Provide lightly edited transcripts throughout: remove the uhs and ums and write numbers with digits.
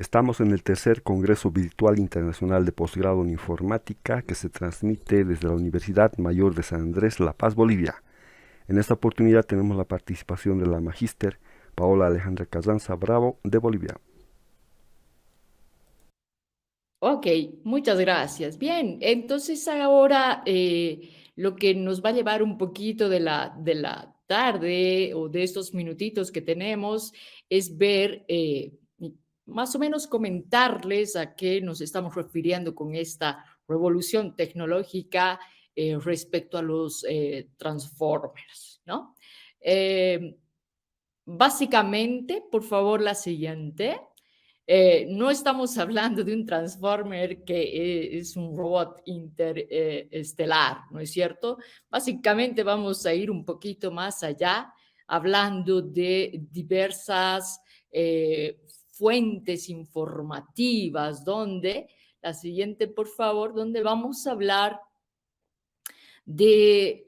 Estamos en el tercer Congreso Virtual Internacional de Posgrado en Informática que se transmite desde la Universidad Mayor de San Andrés, La Paz, Bolivia. En esta oportunidad tenemos la participación de la magíster Paola Alejandra Cazanza Bravo de Bolivia. Ok, muchas gracias. Bien, entonces ahora lo que nos va a llevar un poquito de la tarde o de estos minutitos que tenemos es ver, y más o menos comentarles a qué nos estamos refiriendo con esta revolución tecnológica respecto a los transformers, ¿no? Eh, Básicamente, por favor, la siguiente. No estamos hablando de un Transformer que es un robot interestelar, ¿no es cierto? Básicamente vamos a ir un poquito más allá, hablando de diversas fuentes informativas, donde, la siguiente, por favor, donde vamos a hablar de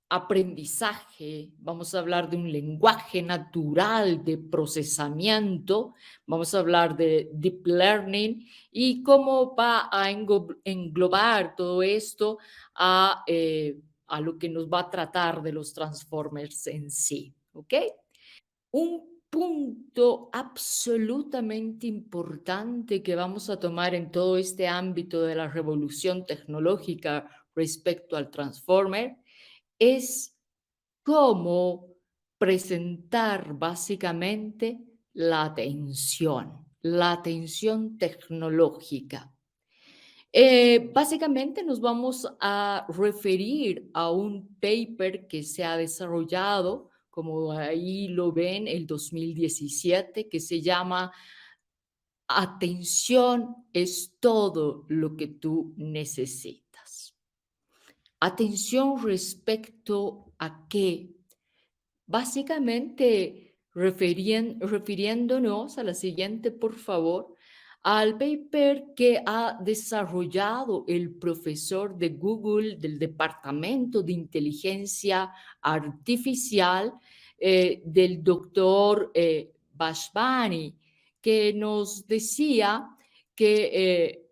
aprendizaje, vamos a hablar de un lenguaje natural de procesamiento, vamos a hablar de deep learning y cómo va a englobar todo esto a lo que nos va a tratar de los transformers en sí. ¿Ok? Un punto absolutamente importante que vamos a tomar en todo este ámbito de la revolución tecnológica respecto al Transformer es cómo presentar básicamente la atención tecnológica. Básicamente nos vamos a referir a un paper que se ha desarrollado, como ahí lo ven, el 2017, que se llama Atención es todo lo que tú necesitas. Atención respecto a qué. Básicamente, refiriéndonos a la siguiente, por favor, al paper que ha desarrollado el profesor de Google del Departamento de Inteligencia Artificial, del doctor Bashbani, que nos decía que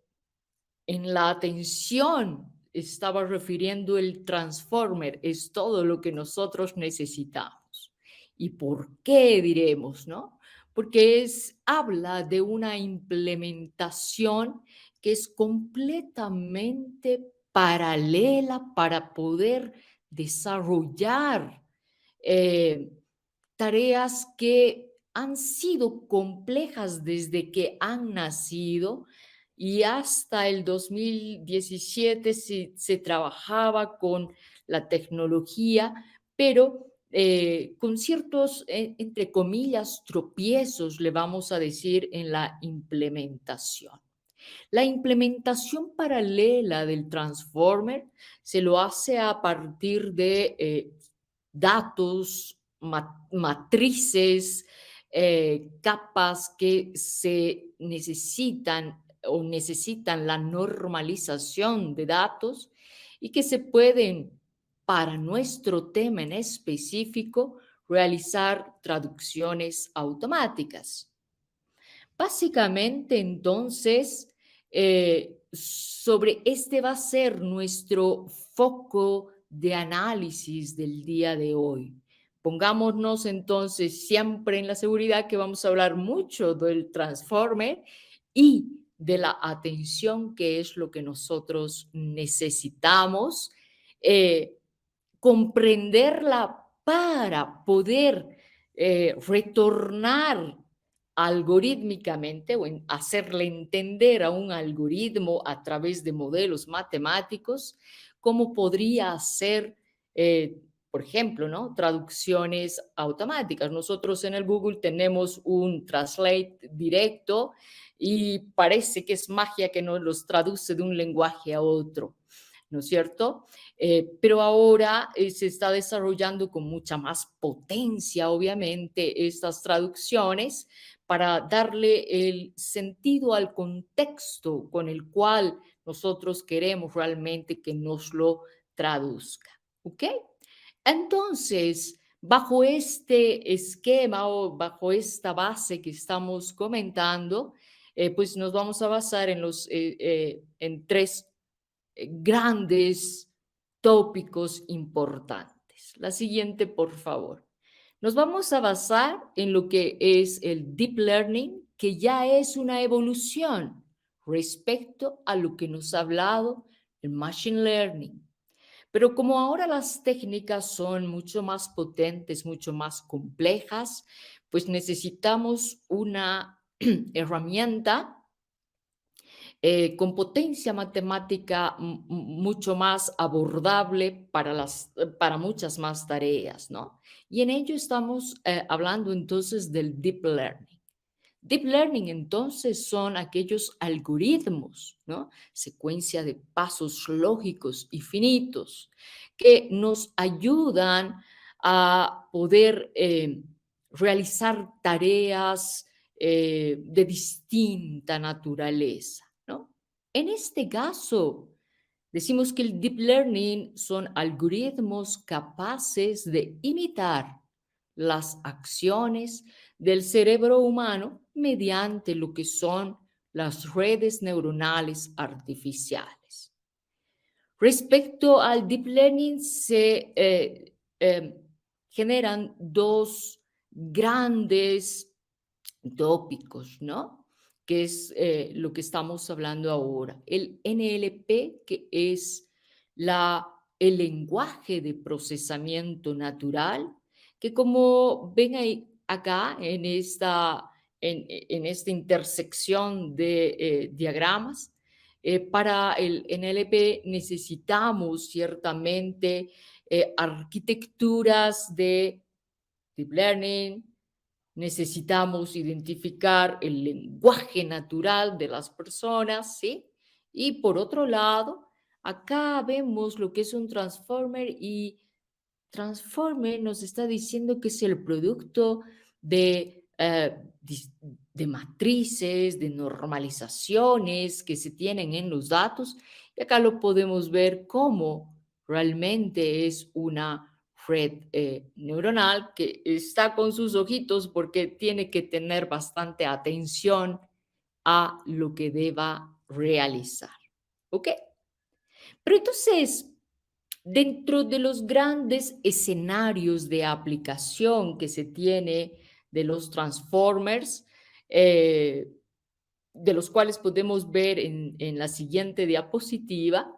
en la atención estaba refiriendo el transformer, es todo lo que nosotros necesitamos. ¿Y por qué diremos, no? Porque habla de una implementación que es completamente paralela para poder desarrollar eh, tareas que han sido complejas desde que han nacido y hasta el 2017 se trabajaba con la tecnología, pero con ciertos, entre comillas, tropiezos, le vamos a decir, en la implementación. La implementación paralela del transformer se lo hace a partir de datos, matrices, capas que se necesitan o necesitan la normalización de datos y que se pueden, para nuestro tema en específico, realizar traducciones automáticas. Básicamente, entonces, sobre este va a ser nuestro foco de análisis del día de hoy. Pongámonos entonces siempre en la seguridad que vamos a hablar mucho del transformer y de la atención, que es lo que nosotros necesitamos, eh, comprenderla para poder retornar algorítmicamente o hacerle entender a un algoritmo a través de modelos matemáticos cómo podría hacer, por ejemplo, ¿no? Traducciones automáticas. Nosotros en el Google tenemos un Translate directo y parece que es magia que nos los traduce de un lenguaje a otro, ¿no es cierto? Pero ahora se está desarrollando con mucha más potencia, obviamente, estas traducciones para darle el sentido al contexto con el cual nosotros queremos realmente que nos lo traduzca. ¿Ok? Entonces, Bajo este esquema o bajo esta base que estamos comentando, pues nos vamos a basar en tres grandes tópicos importantes. La siguiente, por favor. Nos vamos a basar en lo que es el deep learning, que ya es una evolución respecto a lo que nos ha hablado el machine learning. Pero como ahora las técnicas son mucho más potentes, mucho más complejas, pues necesitamos una herramienta con potencia matemática mucho más abordable para muchas más tareas, ¿no? Y en ello estamos hablando entonces del deep learning. Deep learning entonces son aquellos algoritmos, ¿no? Secuencia de pasos lógicos y finitos que nos ayudan a poder realizar tareas de distinta naturaleza, ¿no? En este caso, decimos que el deep learning son algoritmos capaces de imitar las acciones del cerebro humano mediante lo que son las redes neuronales artificiales. Respecto al deep learning, se generan dos grandes tópicos, ¿no? Que es lo que estamos hablando ahora. El NLP, que es el lenguaje de procesamiento natural, que como ven ahí, acá en esta intersección de diagramas, para el NLP necesitamos ciertamente arquitecturas de deep learning, necesitamos identificar el lenguaje natural de las personas, ¿sí? Y por otro lado, acá vemos lo que es un transformer y transformer nos está diciendo que es el producto de, de matrices, de normalizaciones que se tienen en los datos. Y acá lo podemos ver como realmente es una red neuronal que está con sus ojitos porque tiene que tener bastante atención a lo que deba realizar. ¿Ok? Pero entonces, dentro de los grandes escenarios de aplicación que se tiene de los transformers, de los cuales podemos ver en la siguiente diapositiva,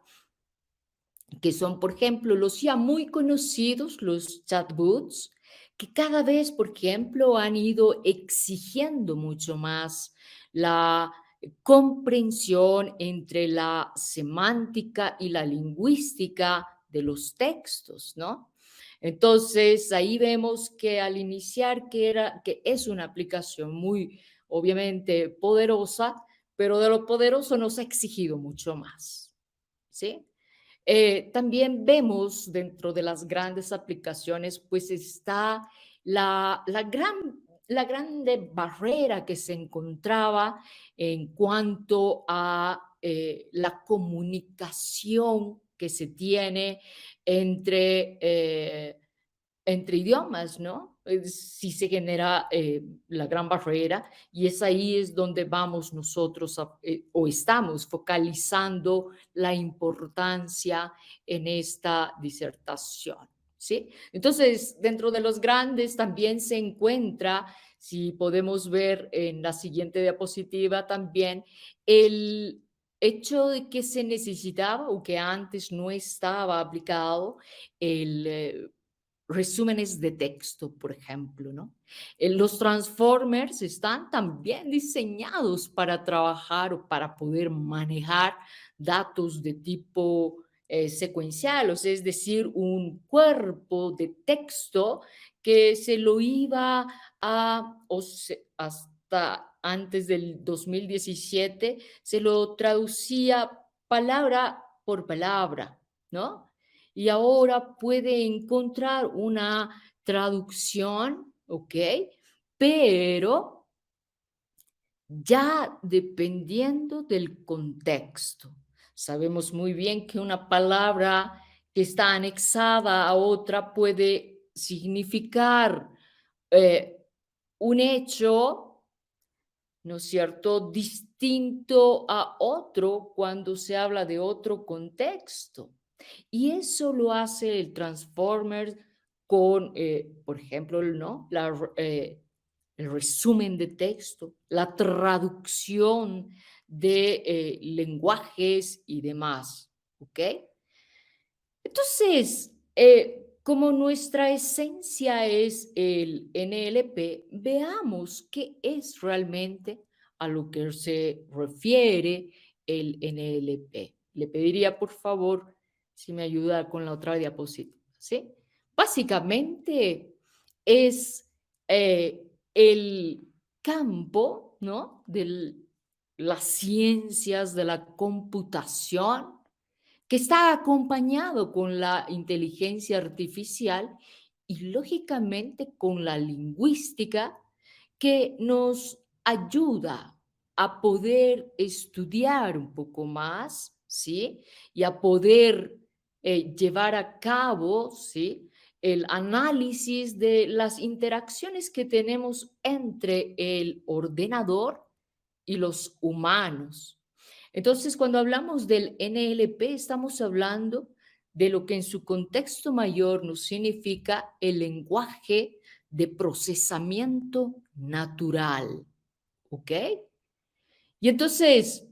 que son, por ejemplo, los ya muy conocidos, los chatbots, que cada vez, por ejemplo, han ido exigiendo mucho más la comprensión entre la semántica y la lingüística de los textos, ¿no? Entonces, ahí vemos que al iniciar que es una aplicación muy, obviamente, poderosa, pero de lo poderoso nos ha exigido mucho más, ¿sí? También vemos dentro de las grandes aplicaciones, pues está la grande barrera que se encontraba en cuanto a la comunicación que se tiene entre entre idiomas, ¿no? Sí se genera la gran barrera y es ahí es donde vamos nosotros o estamos focalizando la importancia en esta disertación, ¿sí? Entonces, dentro de los grandes también se encuentra, si podemos ver en la siguiente diapositiva también, el hecho de que se necesitaba o que antes no estaba aplicado el resúmenes de texto, por ejemplo, ¿no? Los transformers están también diseñados para trabajar o para poder manejar datos de tipo secuencial, o sea, es decir, un cuerpo de texto que se lo iba hasta antes del 2017, se lo traducía palabra por palabra, ¿no? Y ahora puede encontrar una traducción, ¿ok? Pero ya dependiendo del contexto. Sabemos muy bien que una palabra que está anexada a otra puede significar eh, un hecho, ¿no es cierto?, distinto a otro cuando se habla de otro contexto. Y eso lo hace el Transformer con, por ejemplo, ¿no? El resumen de texto, la traducción de lenguajes y demás. ¿Ok? Entonces, como nuestra esencia es el NLP, veamos qué es realmente a lo que se refiere el NLP. Le pediría, por favor, si me ayuda con la otra diapositiva, ¿sí? Básicamente es el campo, ¿no? De las ciencias de la computación que está acompañado con la inteligencia artificial y lógicamente con la lingüística que nos ayuda a poder estudiar un poco más, ¿sí? Y a poder llevar a cabo, ¿sí? El análisis de las interacciones que tenemos entre el ordenador y los humanos. Entonces, cuando hablamos del NLP, estamos hablando de lo que en su contexto mayor nos significa el lenguaje de procesamiento natural, ¿ok? Y entonces,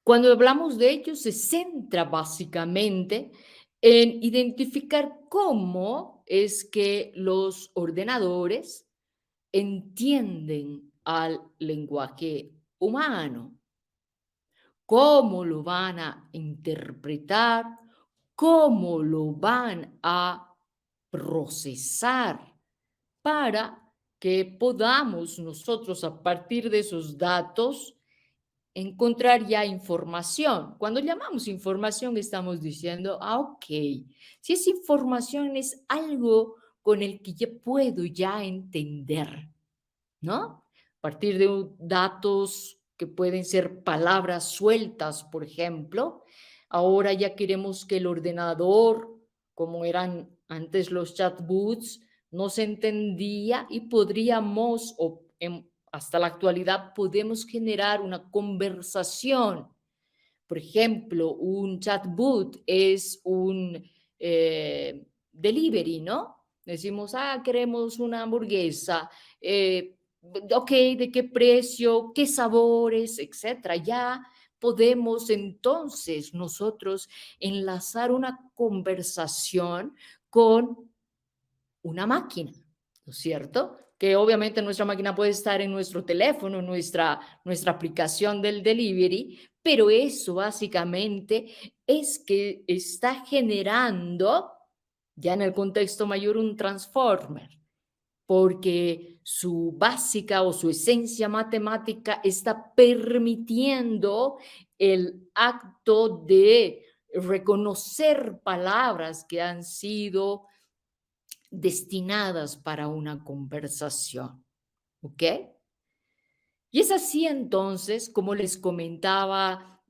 cuando hablamos de ello, se centra básicamente en identificar cómo es que los ordenadores entienden al lenguaje humano, cómo lo van a interpretar, cómo lo van a procesar para que podamos nosotros a partir de esos datos encontrar ya información. Cuando llamamos información estamos diciendo, ok, si esa información es algo con el que yo puedo ya entender, ¿no? A partir de datos que pueden ser palabras sueltas, por ejemplo. Ahora ya queremos que el ordenador, como eran antes los chatbots, nos entendía y podríamos, hasta la actualidad, podemos generar una conversación. Por ejemplo, un chatbot es un delivery, ¿no? Decimos, queremos una hamburguesa, ok, ¿de qué precio? ¿Qué sabores? Etcétera. Ya podemos entonces nosotros enlazar una conversación con una máquina, ¿no es cierto? Que obviamente nuestra máquina puede estar en nuestro teléfono, nuestra aplicación del delivery, pero eso básicamente es que está generando, ya en el contexto mayor, un transformer, porque su básica o su esencia matemática está permitiendo el acto de reconocer palabras que han sido destinadas para una conversación, ¿ok? Y es así entonces, como les comentaba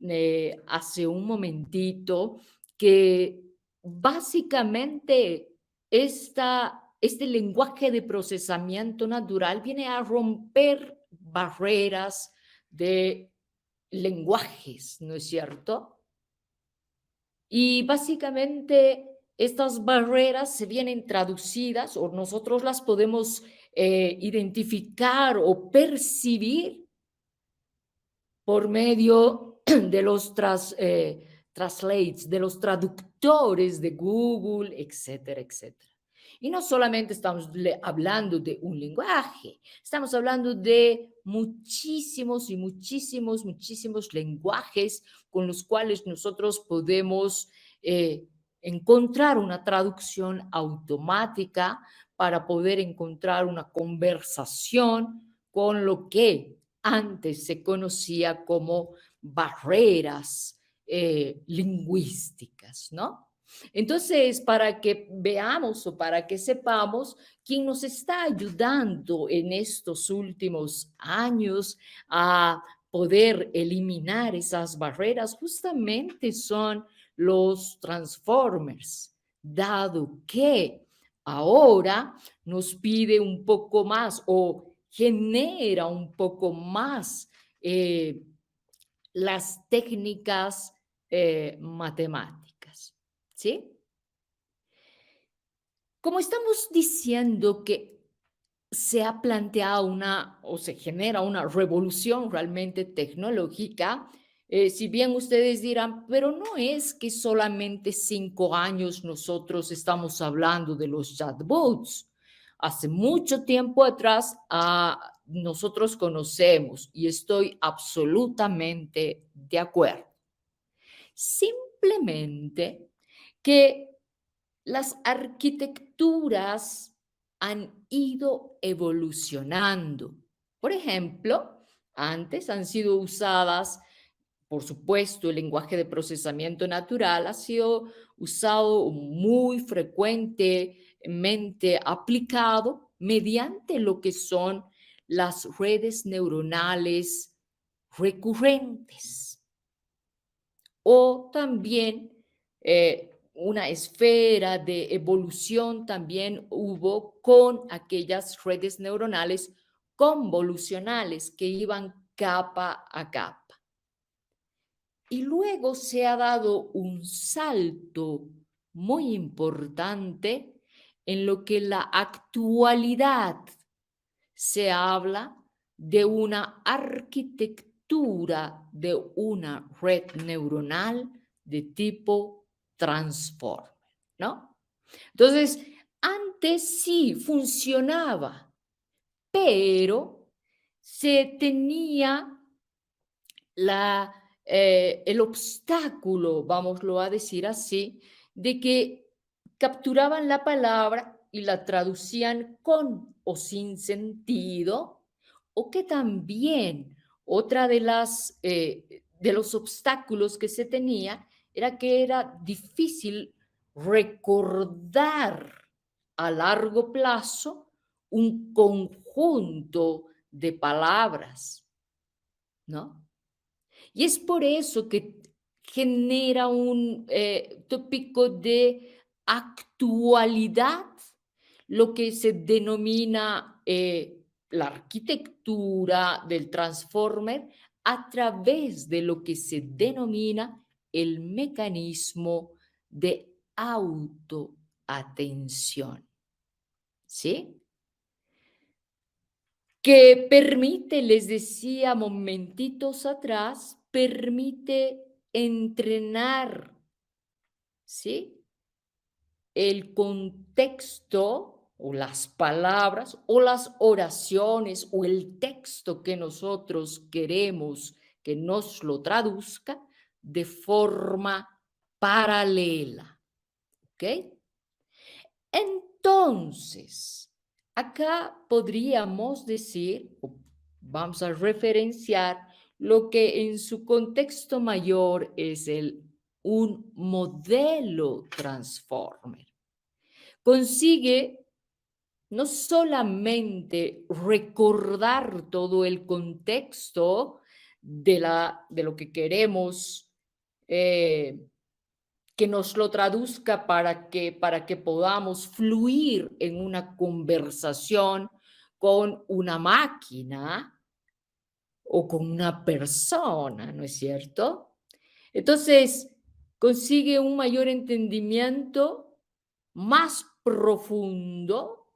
hace un momentito, que básicamente este lenguaje de procesamiento natural viene a romper barreras de lenguajes, ¿no es cierto? Y básicamente estas barreras se vienen traducidas o nosotros las podemos identificar o percibir por medio de los translates, de los traductores de Google, etcétera, etcétera. Y no solamente estamos hablando de un lenguaje, estamos hablando de muchísimos y muchísimos, muchísimos lenguajes con los cuales nosotros podemos encontrar una traducción automática para poder encontrar una conversación con lo que antes se conocía como barreras lingüísticas, ¿no? Entonces, para que veamos o para que sepamos, quién nos está ayudando en estos últimos años a poder eliminar esas barreras, justamente son los transformers, dado que Ahora nos pide un poco más o genera un poco más las técnicas matemáticas, ¿sí? Como estamos diciendo que se ha planteado una o se genera una revolución realmente tecnológica, si bien ustedes dirán, pero no es que solamente 5 años nosotros estamos hablando de los chatbots. Hace mucho tiempo atrás nosotros conocemos y estoy absolutamente de acuerdo. Simplemente que las arquitecturas han ido evolucionando. Por ejemplo, antes han sido usadas, por supuesto, el lenguaje de procesamiento natural ha sido usado muy frecuentemente aplicado mediante lo que son las redes neuronales recurrentes o también una esfera de evolución también hubo con aquellas redes neuronales convolucionales que iban capa a capa. Y luego se ha dado un salto muy importante en lo que la actualidad se habla de una arquitectura de una red neuronal de tipo transformer, ¿no? Entonces, antes sí funcionaba, pero se tenía el obstáculo, vámoslo a decir así, de que capturaban la palabra y la traducían con o sin sentido, o que también otra de los obstáculos que se tenía era que era difícil recordar a largo plazo un conjunto de palabras, ¿no? Y es por eso que genera un tópico de actualidad, lo que se denomina la arquitectura del transformer a través de lo que se denomina el mecanismo de autoatención. ¿Sí? Que permite, les decía momentitos atrás, permite entrenar, ¿sí? El contexto o las palabras o las oraciones o el texto que nosotros queremos que nos lo traduzca de forma paralela, ¿ok? Entonces, acá podríamos decir, o vamos a referenciar lo que en su contexto mayor es un modelo transformer. Consigue no solamente recordar todo el contexto de lo que queremos que nos lo traduzca para que podamos fluir en una conversación con una máquina o con una persona, ¿no es cierto? Entonces, consigue un mayor entendimiento más profundo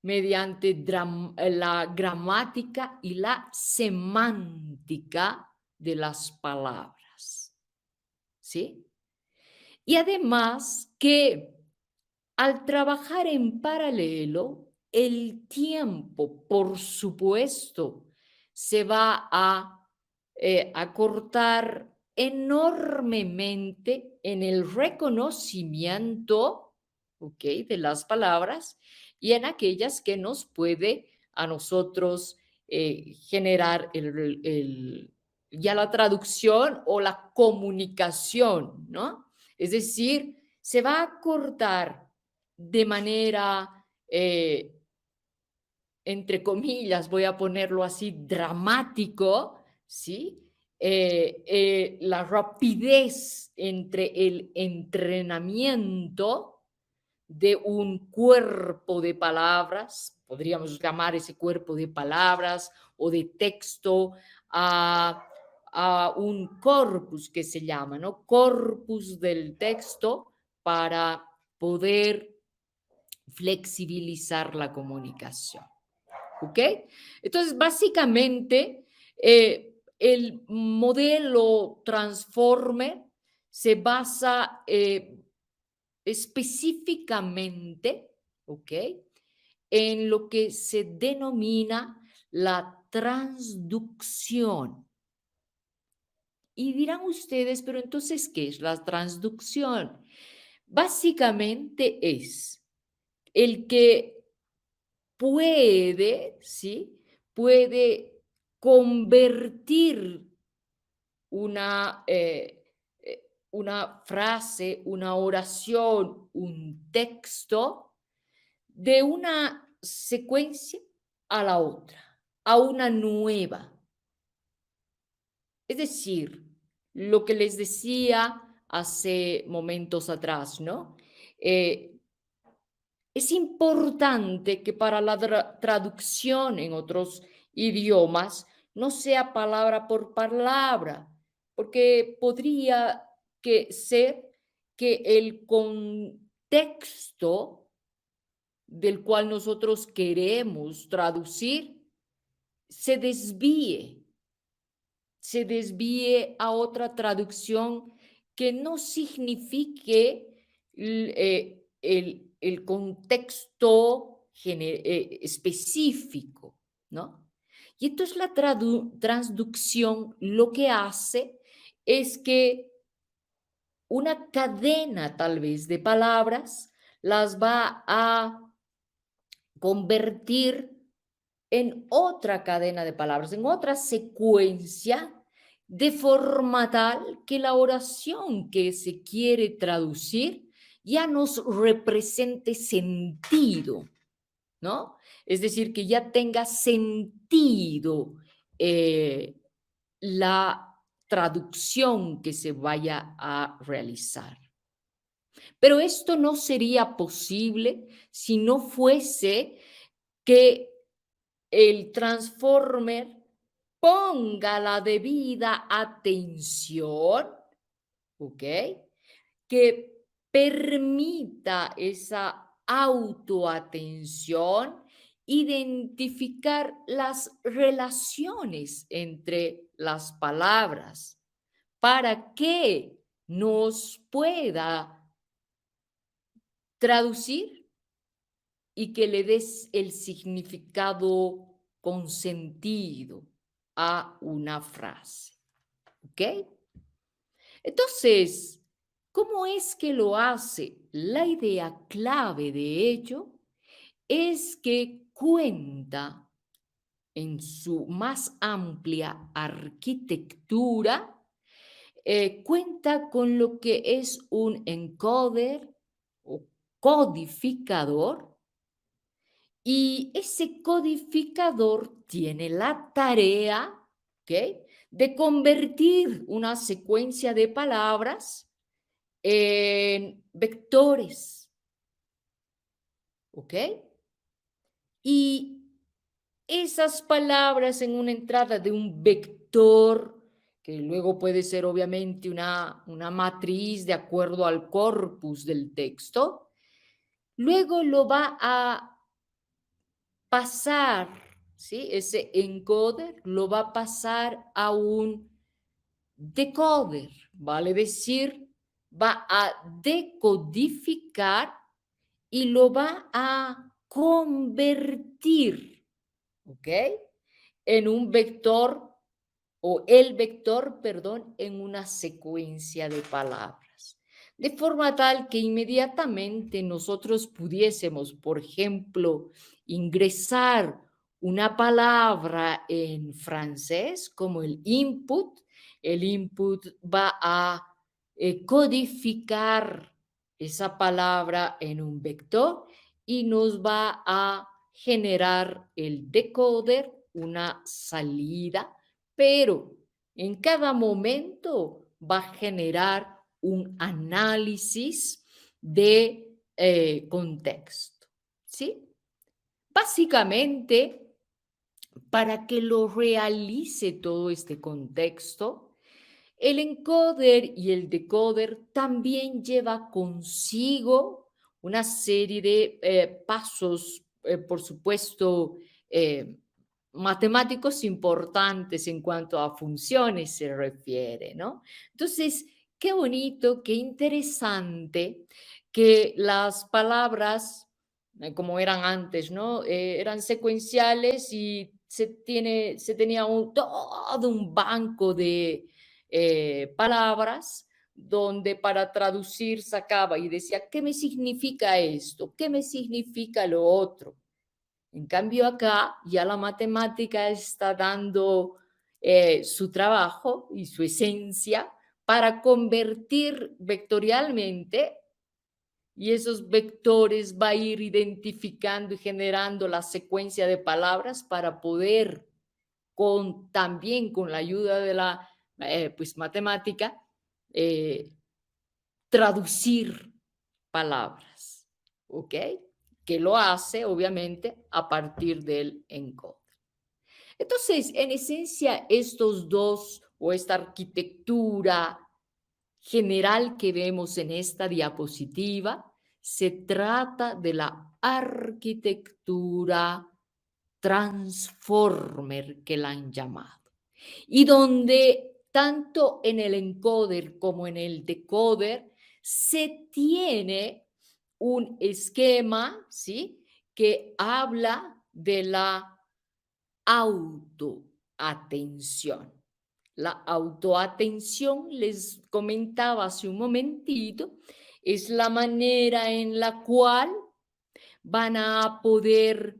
mediante la gramática y la semántica de las palabras, ¿sí? Y además que al trabajar en paralelo, el tiempo, por supuesto, se va a acortar enormemente en el reconocimiento, ¿ok?, de las palabras y en aquellas que nos puede a nosotros generar ya la traducción o la comunicación, ¿no? Es decir, se va a cortar de manera, entre comillas, voy a ponerlo así, dramático, ¿sí? La rapidez entre el entrenamiento de un cuerpo de palabras, podríamos llamar ese cuerpo de palabras o de texto a un corpus que se llama, ¿no? Corpus del texto para poder flexibilizar la comunicación. ¿Ok? Entonces, básicamente, el modelo Transformer se basa específicamente, ¿ok? En lo que se denomina la transducción. Y dirán ustedes, pero entonces, ¿qué es la transducción? Básicamente es el que puede, ¿sí? Puede convertir una, una frase, una oración, un texto de una secuencia a la otra, a una nueva. Es decir, lo que les decía hace momentos atrás, ¿no? Eh, es importante que para la traducción en otros idiomas no sea palabra por palabra, porque podría ser que el contexto del cual nosotros queremos traducir se desvíe a otra traducción que no signifique el contexto específico, ¿no? Y entonces la transducción lo que hace es que una cadena tal vez de palabras las va a convertir en otra cadena de palabras, en otra secuencia, de forma tal que la oración que se quiere traducir ya nos represente sentido, ¿no? Es decir, que ya tenga sentido eh, la traducción que se vaya a realizar. Pero esto no sería posible si no fuese que el transformer ponga la debida atención, ¿ok? Que permita esa autoatención, identificar las relaciones entre las palabras para que nos pueda traducir y que le des el significado consentido a una frase. ¿Ok? Entonces, ¿cómo es que lo hace? La idea clave de ello es que cuenta en su más amplia arquitectura, cuenta con lo que es un encoder o codificador. Y ese codificador tiene la tarea, ¿ok?, de convertir una secuencia de palabras en vectores, ¿ok? Y esas palabras en una entrada de un vector, que luego puede ser obviamente una matriz de acuerdo al corpus del texto, luego lo va a pasar, ¿sí? Ese encoder lo va a pasar a un decoder, vale decir, va a decodificar y lo va a convertir, ¿ok? En un vector o el vector, perdón, en una secuencia de palabras. De forma tal que inmediatamente nosotros pudiésemos, por ejemplo, ingresar una palabra en francés como el input va a codificar esa palabra en un vector y nos va a generar el decoder una salida, pero en cada momento va a generar un análisis de contexto, ¿sí? Básicamente, para que lo realice todo este contexto, el encoder y el decoder también lleva consigo una serie de pasos, por supuesto, eh, matemáticos importantes en cuanto a funciones se refiere, ¿no? Entonces, qué bonito, qué interesante que las palabras, como eran antes, ¿no? Eran secuenciales y se tenía todo un banco de palabras donde para traducir sacaba y decía, ¿qué me significa esto? ¿Qué me significa lo otro? En cambio acá ya la matemática está dando su trabajo y su esencia para convertir vectorialmente y esos vectores va a ir identificando y generando la secuencia de palabras para poder también con la ayuda de la pues matemática eh, traducir palabras, ¿ok? Que lo hace obviamente a partir del encoder. Entonces, en esencia, estos dos o esta arquitectura general que vemos en esta diapositiva, se trata de la arquitectura transformer que la han llamado. Y donde tanto en el encoder como en el decoder se tiene un esquema, ¿sí? Que habla de la autoatención. La autoatención, les comentaba hace un momentito, es la manera en la cual van a poder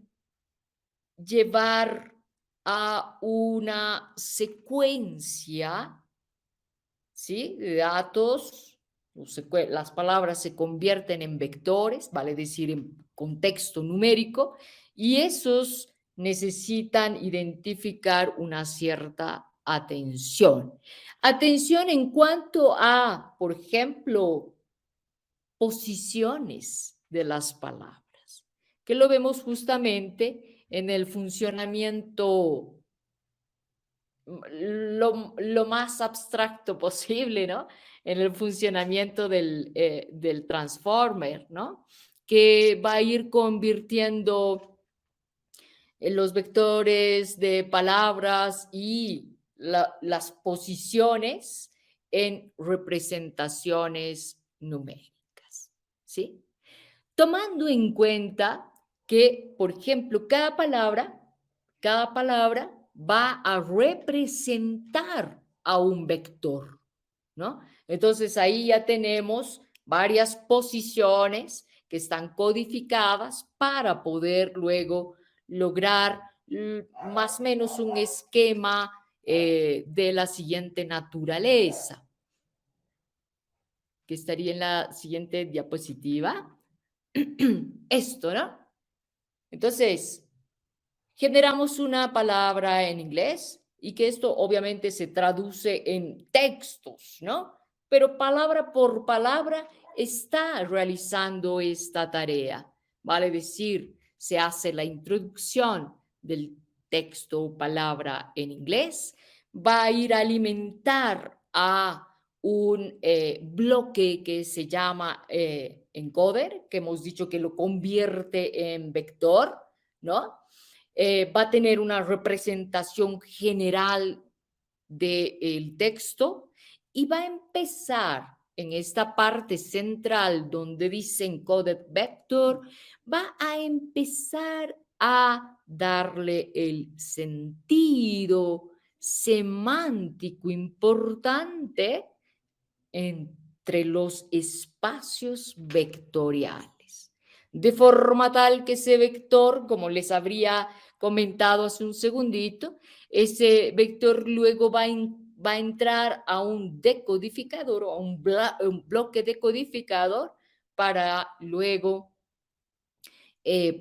llevar a una secuencia, ¿sí? De datos, las palabras se convierten en vectores, vale decir, en contexto numérico, y esos necesitan identificar una cierta atención. Atención en cuanto a, por ejemplo, posiciones de las palabras, que lo vemos justamente en el funcionamiento lo más abstracto posible, ¿no? En el funcionamiento del transformer, ¿no? Que va a ir convirtiendo los vectores de palabras y las posiciones en representaciones numéricas, ¿sí? Tomando en cuenta que, por ejemplo, cada palabra va a representar a un vector, ¿no? Entonces ahí ya tenemos varias posiciones que están codificadas para poder luego lograr más o menos un esquema de la siguiente naturaleza, que estaría en la siguiente diapositiva. Esto, ¿no? Entonces, generamos una palabra en inglés y que esto obviamente se traduce en textos, ¿no? Pero palabra por palabra está realizando esta tarea. Vale decir, se hace la introducción del texto o palabra en inglés, va a ir a alimentar a un bloque que se llama encoder, que hemos dicho que lo convierte en vector, ¿no? Va a tener una representación general del texto y va a empezar en esta parte central donde dice encoded vector, va a empezar a darle el sentido semántico importante entre los espacios vectoriales, de forma tal que ese vector, como les habría comentado hace un segundito, ese vector luego va a entrar a un decodificador o a un bloque decodificador para luego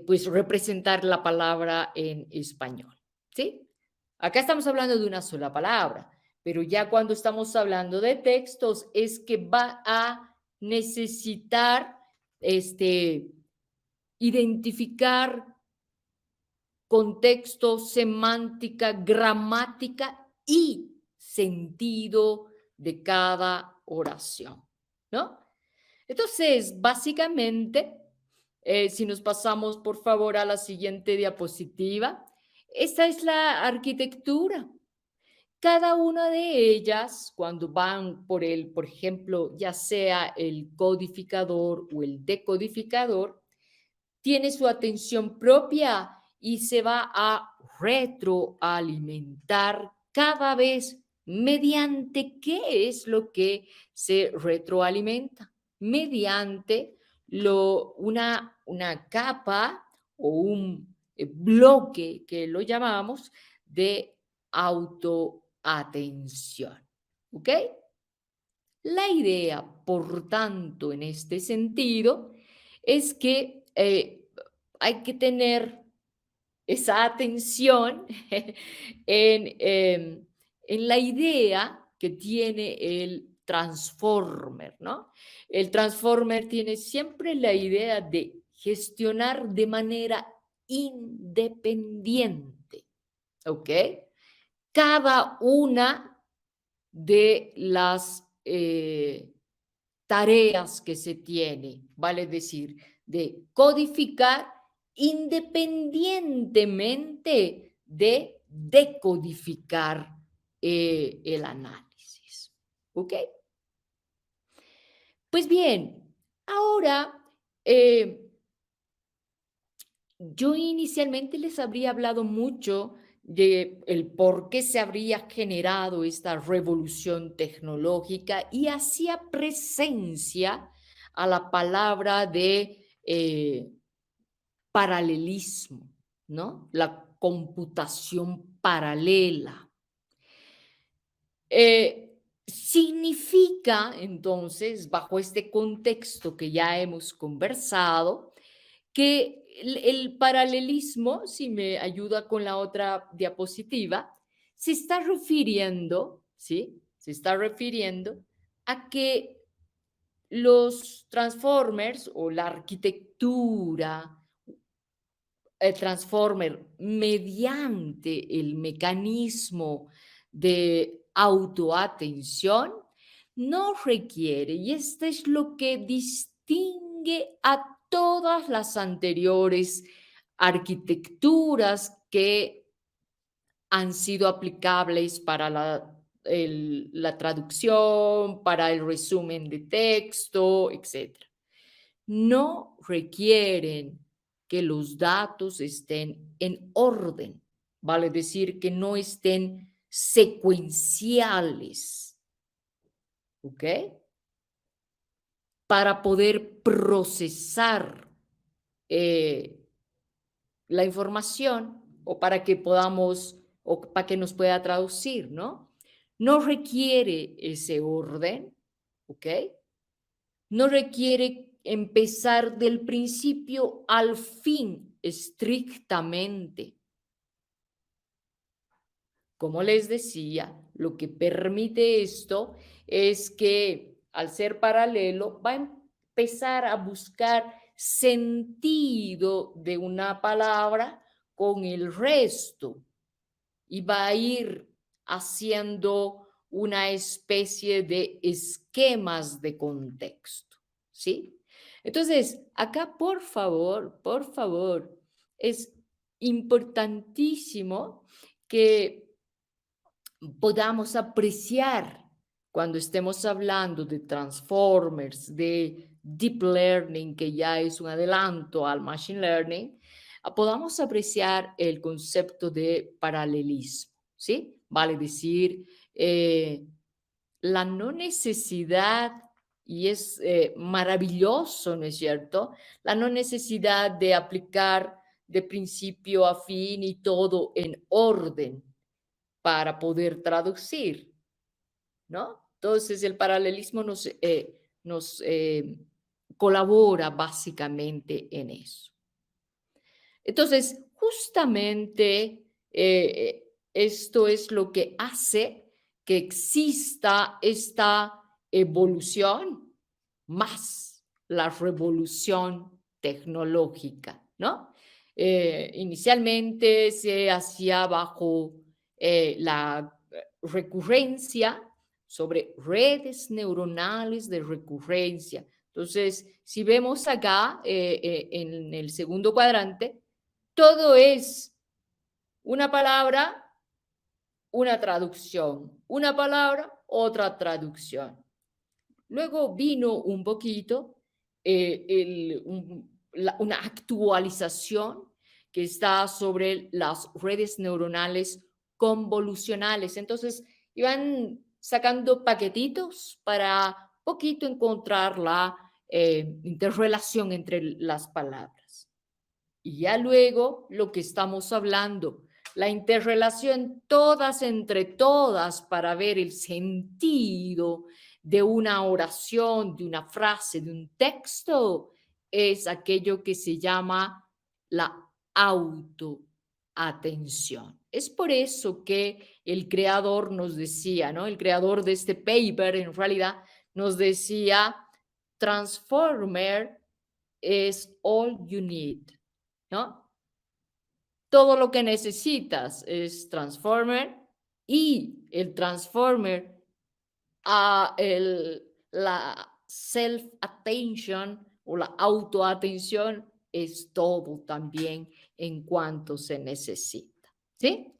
pues representar la palabra en español, ¿sí? Acá estamos hablando de una sola palabra, pero ya cuando estamos hablando de textos es que va a necesitar identificar contexto, semántica, gramática y sentido de cada oración, ¿no? Entonces, básicamente, si nos pasamos por favor a la siguiente diapositiva, esta es la arquitectura. Cada una de ellas, cuando van por ejemplo, ya sea el codificador o el decodificador, tiene su atención propia y se va a retroalimentar cada vez mediante qué es lo que se retroalimenta, mediante una capa o un bloque que lo llamamos de autoatención. ¿Ok? La idea, por tanto, en este sentido, es que hay que tener esa atención en la idea que tiene el transformer, ¿no? El transformer tiene siempre la idea de gestionar de manera independiente, ¿ok? Cada una de las tareas que se tiene, vale decir, de codificar independientemente de decodificar el análisis. ¿Ok? Pues bien, ahora yo inicialmente les habría hablado mucho de el por qué se habría generado esta revolución tecnológica y hacía presencia a la palabra de paralelismo, ¿no? La computación paralela. Significa entonces, bajo este contexto que ya hemos conversado, que el paralelismo, si me ayuda con la otra diapositiva, se está refiriendo, ¿sí? Se está refiriendo a que los transformers o la arquitectura, el transformer, mediante el mecanismo de autoatención, no requiere, y esto es lo que distingue a todas las anteriores arquitecturas que han sido aplicables para la traducción, para el resumen de texto, etc. No requieren que los datos estén en orden, vale decir que no estén secuenciales, ¿ok? Para poder procesar eh, la información o para que podamos, o para que nos pueda traducir, ¿no? No requiere ese orden, ¿ok? No requiere empezar del principio al fin estrictamente. Como les decía, lo que permite esto es que al ser paralelo va a empezar a buscar sentido de una palabra con el resto y va a ir haciendo una especie de esquemas de contexto, ¿sí? Entonces, acá, por favor, es importantísimo que podamos apreciar cuando estemos hablando de transformers, de deep learning, que ya es un adelanto al machine learning, podamos apreciar el concepto de paralelismo, ¿sí? Vale decir, la no necesidad, y es maravilloso, ¿no es cierto? La no necesidad de aplicar de principio a fin y todo en orden para poder traducir, ¿no? Entonces el paralelismo nos colabora básicamente en eso. Entonces, justamente esto es lo que hace que exista esta evolución más la revolución tecnológica, ¿no? Inicialmente se hacía bajo la recurrencia sobre redes neuronales de recurrencia. Entonces, si vemos acá en el segundo cuadrante, todo es una palabra, una traducción, una palabra, otra traducción. Luego vino un poquito una actualización que está sobre las redes neuronales convolucionales. Entonces, iban sacando paquetitos para poquito encontrar la interrelación entre las palabras. Y ya luego lo que estamos hablando, la interrelación todas entre todas para ver el sentido de una oración, de una frase, de un texto, es aquello que se llama la autoatención. Es por eso que el creador nos decía, ¿no? El creador de este paper en realidad nos decía, Transformer is all you need, ¿no? Todo lo que necesitas es Transformer y el Transformer, la self-attention o la autoatención es todo también en cuanto se necesita, ¿sí?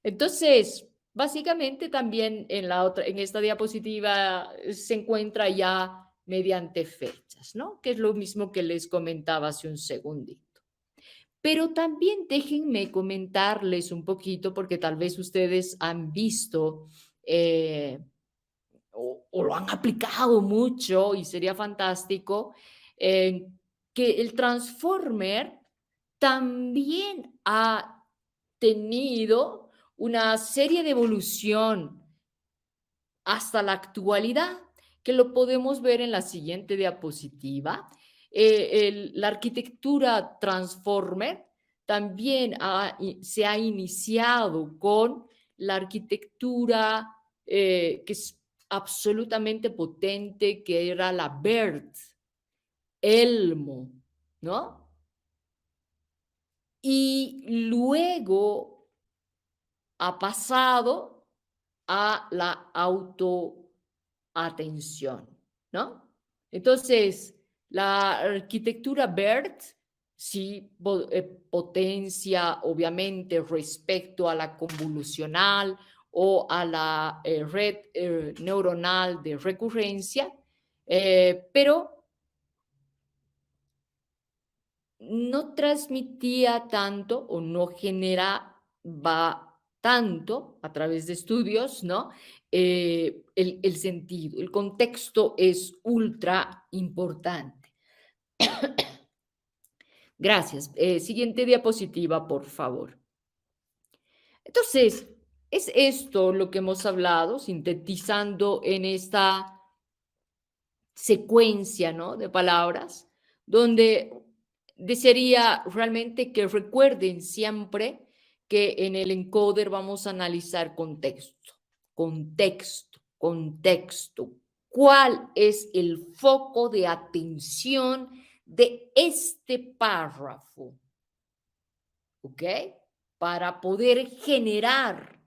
Entonces, básicamente también en esta diapositiva se encuentra ya mediante fechas, ¿no? Que es lo mismo que les comentaba hace un segundito. Pero también déjenme comentarles un poquito, porque tal vez ustedes han visto o lo han aplicado mucho y sería fantástico, que el Transformer también ha tenido una serie de evolución hasta la actualidad, que lo podemos ver en la siguiente diapositiva. La arquitectura Transformer también se ha iniciado con la arquitectura que es absolutamente potente, que era la BERT, Elmo, ¿no? Y luego ha pasado a la autoatención, ¿no? Entonces, la arquitectura BERT sí potencia, obviamente, respecto a la convolucional o a la red neuronal de recurrencia, pero no transmitía tanto o no generaba tanto a través de estudios, ¿no? El sentido, el contexto es ultra importante. Gracias. Siguiente diapositiva, por favor. Entonces, es esto lo que hemos hablado, sintetizando en esta secuencia, ¿no? De palabras, donde desearía realmente que recuerden siempre que en el encoder vamos a analizar contexto, contexto, contexto. ¿Cuál es el foco de atención de este párrafo? ¿Ok? Para poder generar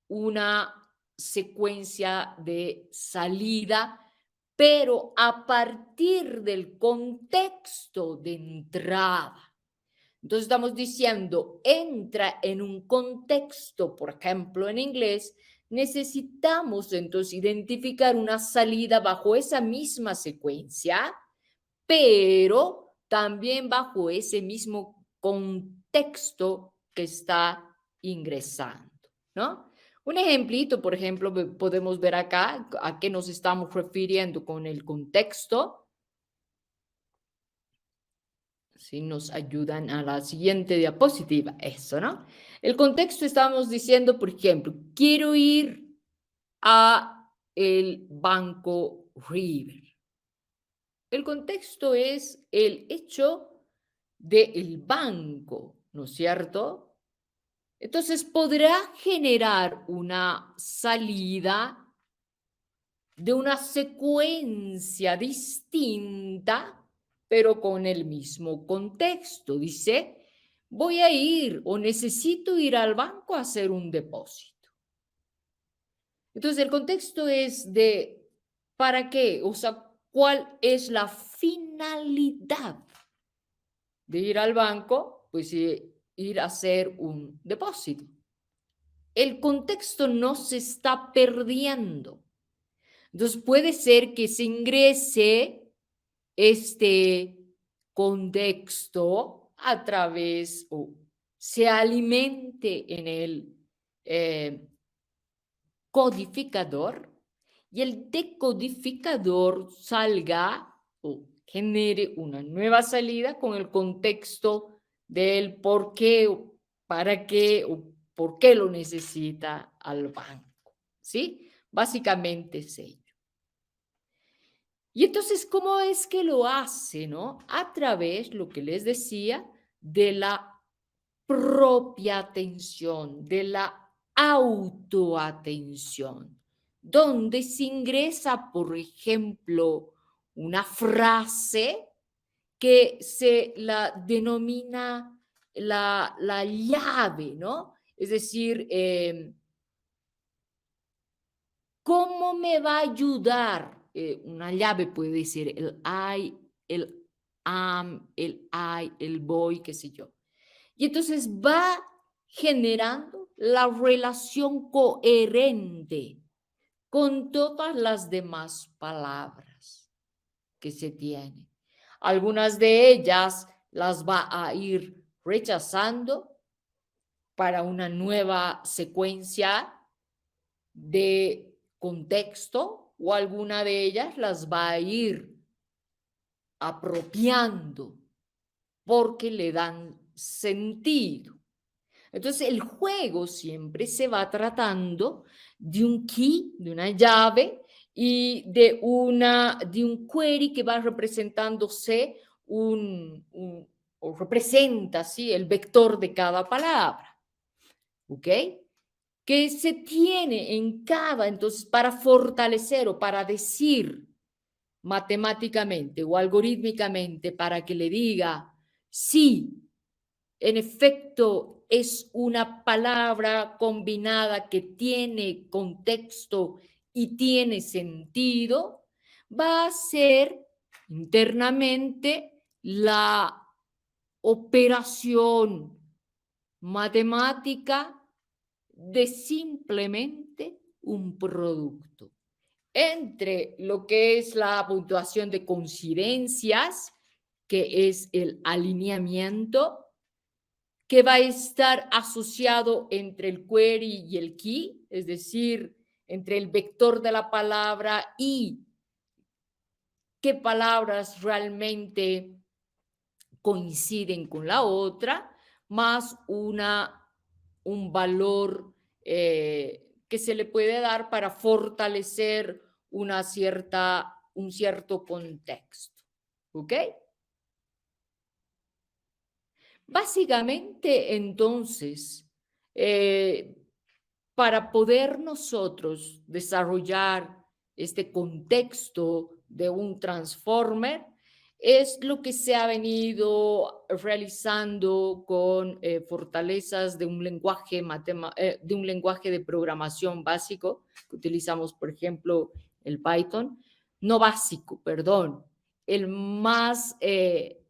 una secuencia de salida, pero a partir del contexto de entrada. Entonces estamos diciendo, entra en un contexto, por ejemplo, en inglés, necesitamos entonces identificar una salida bajo esa misma secuencia, pero también bajo ese mismo contexto que está ingresando, ¿no? Un ejemplito, por ejemplo, podemos ver acá a qué nos estamos refiriendo con el contexto. Si nos ayudan a la siguiente diapositiva, eso, ¿no? El contexto estamos diciendo, por ejemplo, quiero ir a el Banco River. El contexto es el hecho del banco, ¿no es cierto? Entonces podrá generar una salida de una secuencia distinta, pero con el mismo contexto. Dice, voy a ir o necesito ir al banco a hacer un depósito. Entonces, el contexto es de, ¿para qué? O sea, ¿cuál es la finalidad de ir al banco? Pues ir a hacer un depósito. El contexto no se está perdiendo. Entonces, puede ser que se ingrese este contexto a través o se alimente en el codificador y el decodificador salga o genere una nueva salida con el contexto del por qué o para qué o por qué lo necesita al banco, ¿sí? Básicamente es ello. Y entonces, ¿cómo es que lo hace, no? A través, lo que les decía, de la propia atención, de la autoatención, donde se ingresa, por ejemplo, una frase que se la denomina la llave, ¿no? Es decir, ¿cómo me va a ayudar? Una llave puede ser el I, el am, el I, el voy, qué sé yo. Y entonces va generando la relación coherente con todas las demás palabras que se tienen. Algunas de ellas las va a ir rechazando para una nueva secuencia de contexto o alguna de ellas las va a ir apropiando porque le dan sentido. Entonces el juego siempre se va tratando de un key, de una llave y de un query que va representándose o representa, ¿sí?, el vector de cada palabra. ¿Ok? Que se tiene en cada, entonces, para fortalecer o para decir matemáticamente o algorítmicamente, para que le diga, sí, en efecto, es una palabra combinada que tiene contexto y tiene sentido, va a ser internamente la operación matemática de simplemente un producto entre lo que es la puntuación de coincidencias, que es el alineamiento, que va a estar asociado entre el query y el key, es decir, entre el vector de la palabra y qué palabras realmente coinciden con la otra, más un valor que se le puede dar para fortalecer un cierto contexto. ¿Ok? Básicamente, entonces, para poder nosotros desarrollar este contexto de un transformer, es lo que se ha venido realizando con fortalezas de un de un lenguaje de programación básico, que utilizamos, por ejemplo, el Python, no básico, perdón, el más el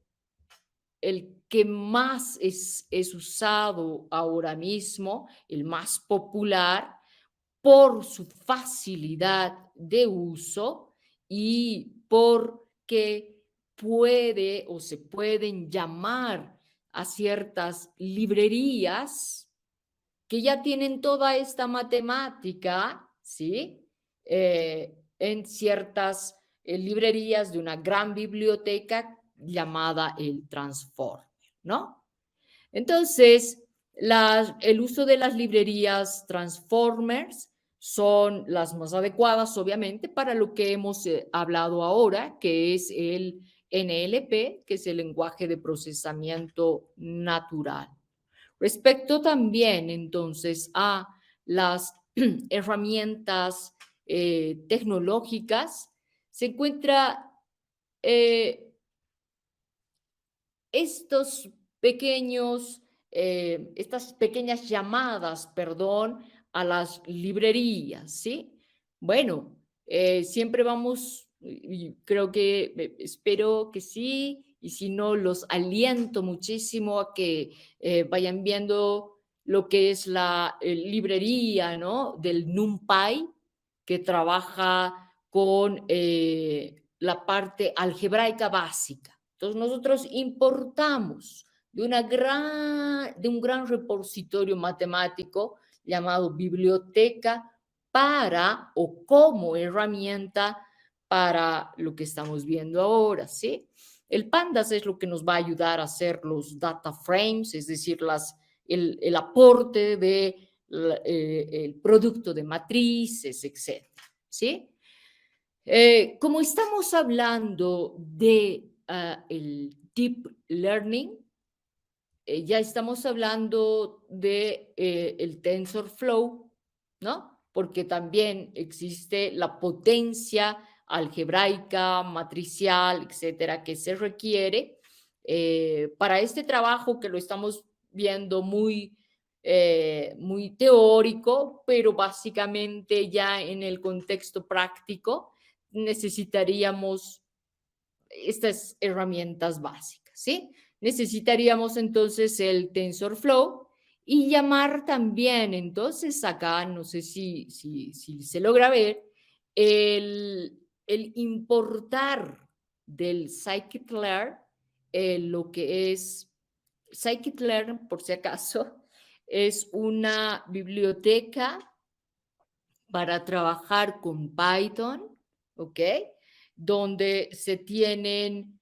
que más es usado ahora mismo, el más popular, por su facilidad de uso y porque puede o se pueden llamar a ciertas librerías que ya tienen toda esta matemática, ¿sí? En ciertas librerías de una gran biblioteca llamada el Transformer, ¿no? Entonces, el uso de las librerías Transformers son las más adecuadas, obviamente, para lo que hemos hablado ahora, que es el NLP, que es el lenguaje de procesamiento natural. Respecto también, entonces, a las herramientas tecnológicas, se encuentra estos estas pequeñas llamadas, perdón, a las librerías, ¿sí? Bueno, siempre vamos, y creo que espero que sí, y si no, los aliento muchísimo a que vayan viendo lo que es la librería, ¿no? Del NumPy, que trabaja con la parte algebraica básica. Entonces nosotros importamos de un gran repositorio matemático llamado biblioteca para o como herramienta para lo que estamos viendo ahora, ¿sí? El Pandas es lo que nos va a ayudar a hacer los data frames, es decir, el aporte de el producto de matrices, etcétera, ¿sí? Como estamos hablando de el deep learning, ya estamos hablando de el TensorFlow, ¿no? Porque también existe la potencia algebraica, matricial, etcétera, que se requiere para este trabajo que lo estamos viendo muy teórico, pero básicamente ya en el contexto práctico necesitaríamos estas herramientas básicas, ¿sí? Necesitaríamos entonces el TensorFlow y llamar también, entonces acá, no sé si se logra ver, el importar del scikit-learn lo que es scikit-learn, por si acaso, es una biblioteca para trabajar con Python, ¿ok? Donde se tienen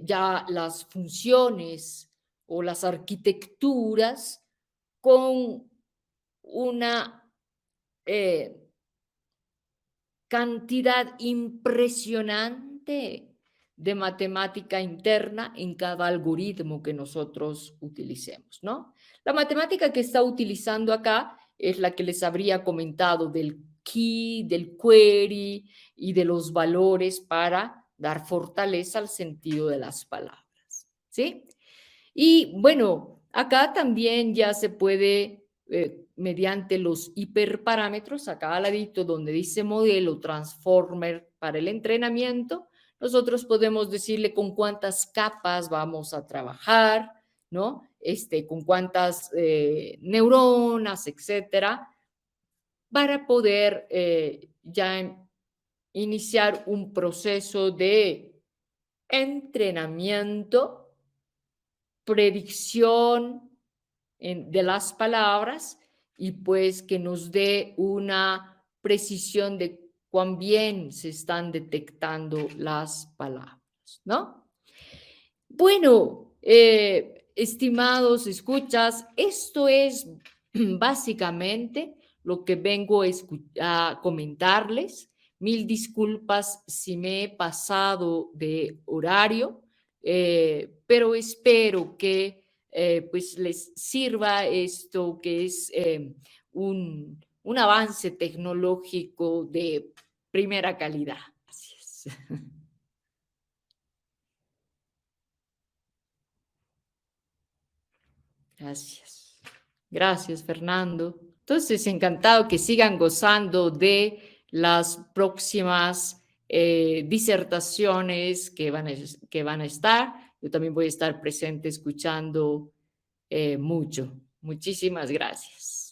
ya las funciones o las arquitecturas con una eh, cantidad impresionante de matemática interna en cada algoritmo que nosotros utilicemos, ¿no? La matemática que está utilizando acá es la que les habría comentado del key, del query y de los valores para dar fortaleza al sentido de las palabras, ¿sí? Y bueno, acá también ya se puede, mediante los hiperparámetros, acá al ladito donde dice modelo transformer para el entrenamiento, nosotros podemos decirle con cuántas capas vamos a trabajar, ¿no? Con cuántas neuronas, etcétera, para poder ya iniciar un proceso de entrenamiento, predicción de las palabras y pues que nos dé una precisión de cuán bien se están detectando las palabras, ¿no? Bueno, estimados escuchas, esto es básicamente lo que vengo a comentarles. Mil disculpas si me he pasado de horario, pero espero que pues les sirva esto que es un avance tecnológico de primera calidad. Gracias. Gracias. Gracias, Fernando. Entonces, encantado que sigan gozando de las próximas disertaciones que van a estar. Yo también voy a estar presente escuchando mucho. Muchísimas gracias.